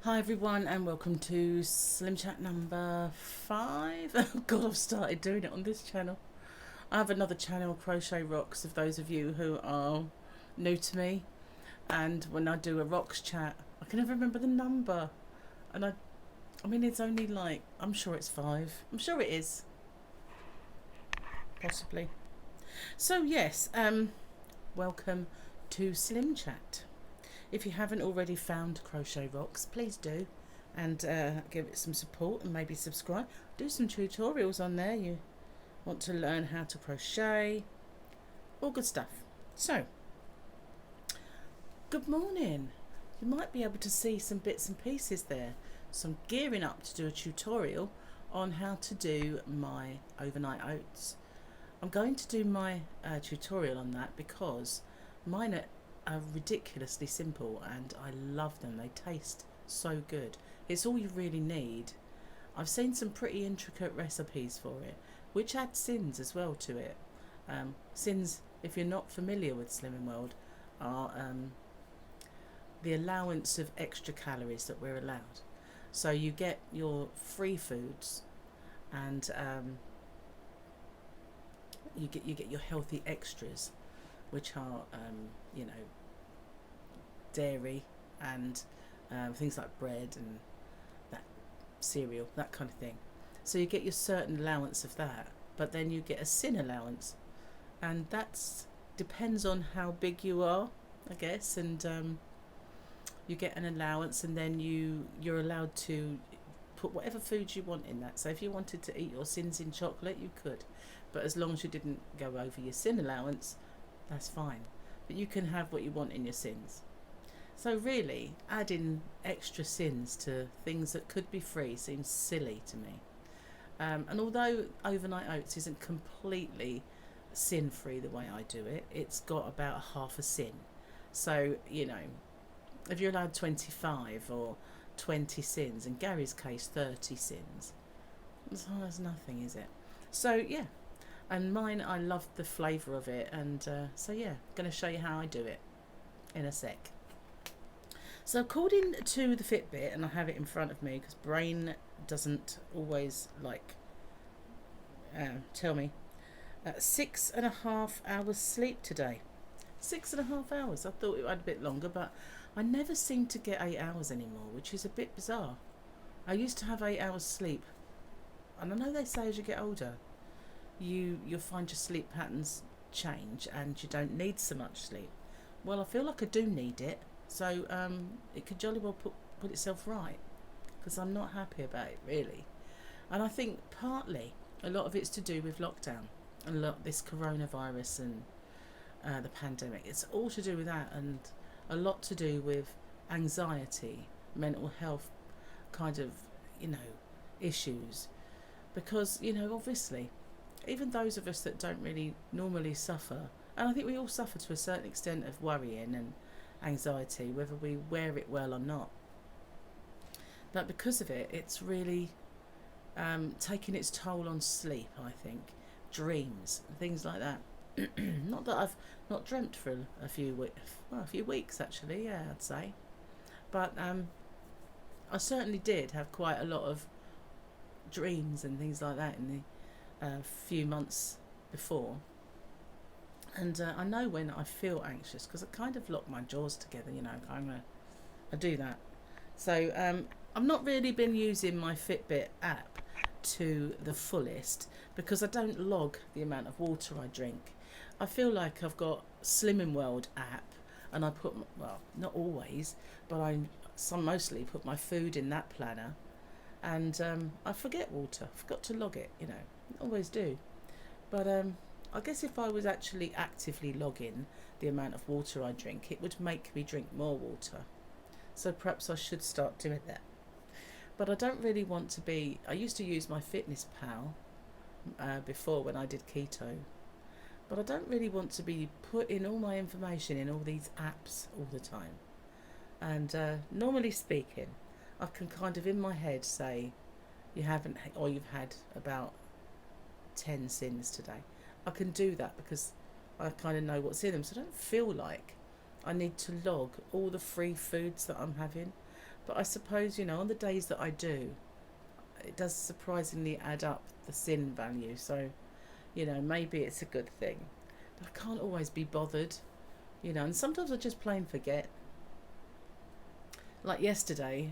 Hi everyone and welcome to SlimChat number 5. Oh god, I've started doing it on this channel. I have another channel, Crochet Rocks, if those of you who are new to me. And when I do a rocks chat, I can never remember the number. And I mean it's only like, I'm sure it's 5. I'm sure it is. Possibly. So yes, welcome to SlimChat. If you haven't already found Crochet Rocks, please do, and give it some support and maybe subscribe. Do some tutorials on there. You want to learn how to crochet, all good stuff. So, good morning. You might be able to see some bits and pieces there. So I'm gearing up to do a tutorial on how to do my overnight oats. I'm going to do my tutorial on that because mine are ridiculously simple and I love them. They taste so good. It's all you really need. I've seen some pretty intricate recipes for it, which add sins as well to it. Sins, if you're not familiar with Slimming World, are the allowance of extra calories that we're allowed. So you get your free foods and you get your healthy extras, which are dairy and things like bread and that cereal, that kind of thing. So you get your certain allowance of that, but then you get a sin allowance, and that's depends on how big you are, I guess, and you get an allowance, and then you're allowed to put whatever foods you want in that. So if you wanted to eat your sins in chocolate, you could, but as long as you didn't go over your sin allowance, that's fine. But you can have what you want in your sins. So really, adding extra sins to things that could be free seems silly to me. And although overnight oats isn't completely sin-free the way I do it, it's got about half a sin. So, if you're allowed 25 or 20 sins, in Gary's case 30 sins, that's nothing, is it? So, yeah. And mine, I love the flavour of it, and so yeah, going to show you how I do it in a sec. So according to the Fitbit, and I have it in front of me because brain doesn't always tell me, 6.5 hours sleep today. 6.5 hours. I thought it had a bit longer, but I never seem to get 8 hours anymore, which is a bit bizarre. I used to have 8 hours sleep, and I know they say as you get older, you'll find your sleep patterns change and you don't need so much sleep. Well, I feel like I do need it, so it could jolly well put itself right, because I'm not happy about it really. And I think partly a lot of it's to do with lockdown and this coronavirus and the pandemic. It's all to do with that, and a lot to do with anxiety, mental health kind of issues, because obviously even those of us that don't really normally suffer, and I think we all suffer to a certain extent of worrying and anxiety, whether we wear it well or not, but because of it, it's really taking its toll on sleep, I think, dreams, things like that. Not that I've not dreamt for a few weeks actually, yeah, I'd say, but I certainly did have quite a lot of dreams and things like that in the few months before. And I know when I feel anxious, because I kind of lock my jaws together, I do that. So I've not really been using my Fitbit app to the fullest because I don't log the amount of water I drink. I feel like I've got Slimming World app, and I put, well, not always, but mostly put my food in that planner, and I forget water. I forgot to log it, always do. But I guess if I was actually actively logging the amount of water I drink, it would make me drink more water. So perhaps I should start doing that. But I don't really want to be. I used to use my Fitness Pal before when I did keto, but I don't really want to be putting all my information in all these apps all the time. And normally speaking, I can kind of in my head say you haven't, or you've had about 10 sins today. I can do that because I kind of know what's in them, so I don't feel like I need to log all the free foods that I'm having. But I suppose, you know, on the days that I do, it does surprisingly add up the sin value. So, you know, maybe it's a good thing. But I can't always be bothered, you know, and sometimes I just plain forget. Like yesterday,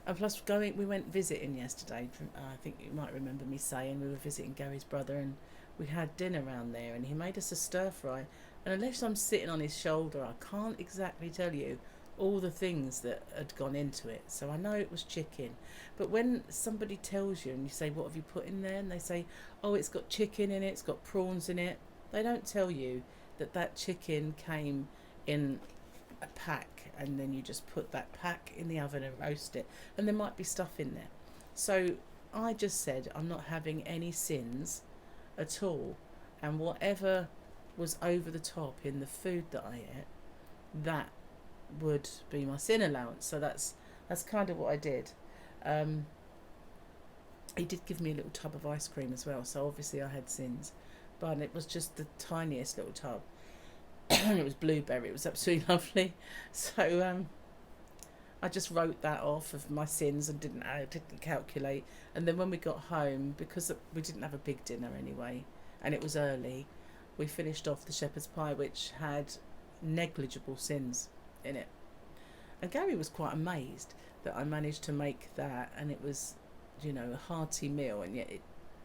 and plus we went visiting yesterday. I think you might remember me saying we were visiting Gary's brother, and we had dinner around there, and he made us a stir fry. And unless I'm sitting on his shoulder, I can't exactly tell you all the things that had gone into it. So I know it was chicken. But when somebody tells you and you say, what have you put in there? And they say, oh, it's got chicken in it, it's got prawns in it. They don't tell you that that chicken came in a pack, and then you just put that pack in the oven and roast it. And there might be stuff in there. So I just said, I'm not having any sins at all. And whatever was over the top in the food that I ate, that would be my sin allowance. So that's kind of what I did. He did give me a little tub of ice cream as well, so obviously I had sins, but it was just the tiniest little tub. And it was blueberry. It was absolutely lovely. So I just wrote that off of my sins and didn't calculate. And then when we got home, because we didn't have a big dinner anyway, and it was early, we finished off the shepherd's pie, which had negligible sins in it. And Gary was quite amazed that I managed to make that, and it was, you know, a hearty meal, and yet it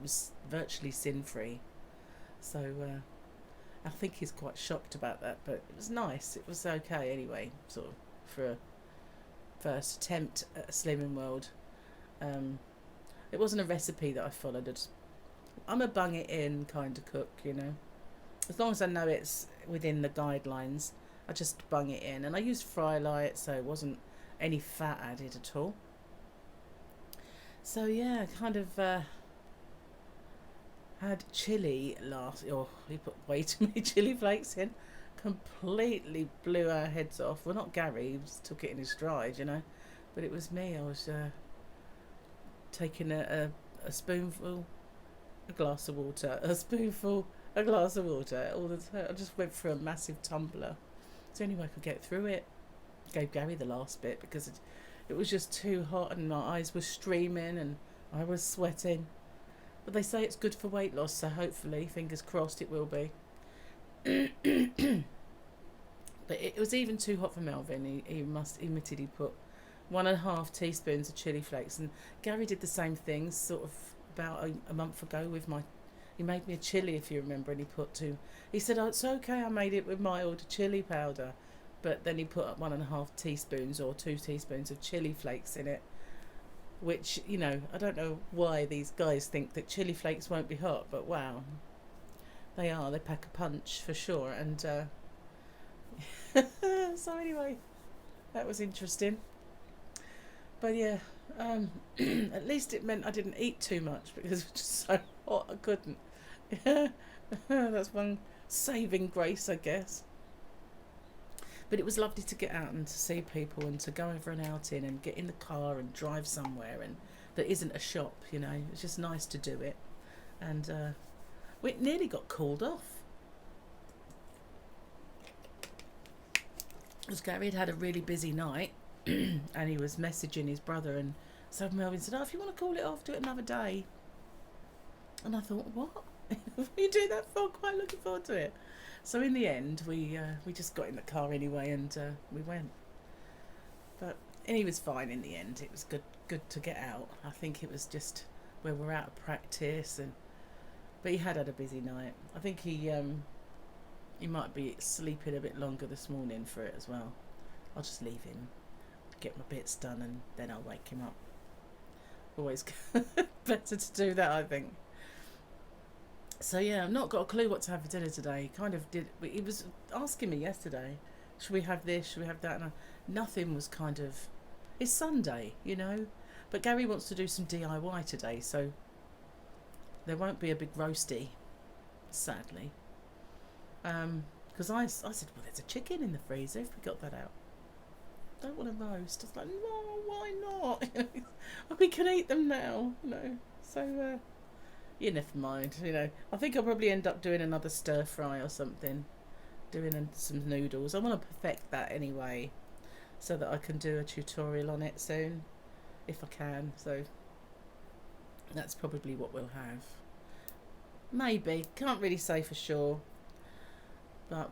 was virtually sin-free. So I think he's quite shocked about that, but it was nice. It was okay anyway, sort of, for a first attempt at a Slimming World. It wasn't a recipe that I followed. I'm a bung it in kind of cook, you know. As long as I know it's within the guidelines, I just bung it in. And I used fry light, so it wasn't any fat added at all. So yeah, kind of had chili last. Oh, he put way too many chili flakes in. Completely blew our heads off. Well, not Gary, he just took it in his stride, you know. But it was me. I was taking a spoonful, a glass of water, a spoonful, a glass of water all the time. I just went through a massive tumbler. It's the only way I could get through it. Gave Gary the last bit because it was just too hot and my eyes were streaming and I was sweating. But they say it's good for weight loss, so hopefully, fingers crossed, it will be. But it was even too hot for Melvin. He must admitted he put 1.5 teaspoons of chili flakes, and Gary did the same thing sort of about a month ago with he made me a chili, if you remember, and he said, oh, it's okay, I made it with mild chili powder, but then he put up 1.5 teaspoons or 2 teaspoons of chili flakes in it, which, you know, I don't know why these guys think that chili flakes won't be hot, but wow, they pack a punch for sure. And so anyway, that was interesting. But yeah, at least it meant I didn't eat too much because it was just so hot I couldn't. That's one saving grace, I guess. But it was lovely to get out and to see people and to go over an outing and get in the car and drive somewhere and that isn't a shop, you know. It's just nice to do it. And we nearly got called off. Because Gary had a really busy night and he was messaging his brother, and so Melvin said, oh, if you want to call it off, do it another day. And I thought, what? What are you doing that for? Quite looking forward to it. So in the end, we just got in the car anyway, and we went. But and he was fine in the end. It was good to get out. I think it was just where we're out of practice, but he had a busy night. I think he might be sleeping a bit longer this morning for it as well. I'll just leave him, get my bits done, and then I'll wake him up. Always better to do that, I think. So yeah, I've not got a clue what to have for dinner today. Kind of did. He was asking me yesterday, should we have this, should we have that? And nothing was kind of. It's Sunday, you know. But Gary wants to do some DIY today, so there won't be a big roasty, sadly. Because I said, well, there's a chicken in the freezer if we got that out. Don't want to roast. I was like, no, why not? We can eat them now, you know. So. Yeah, never mind, you know. I think I'll probably end up doing another stir fry or something. Doing some noodles. I want to perfect that anyway. so that I can do a tutorial on it soon, if I can. So that's probably what we'll have. Maybe, can't really say for sure, but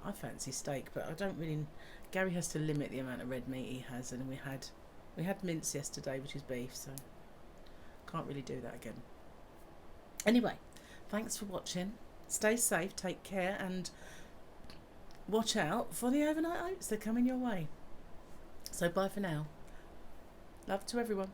I fancy steak, but I don't really. Gary has to limit the amount of red meat he has, and we had mince yesterday, which is beef, so can't really do that again. Anyway, thanks for watching. Stay safe, take care, and watch out for the overnight oats. They're coming your way. So bye for now. Love to everyone.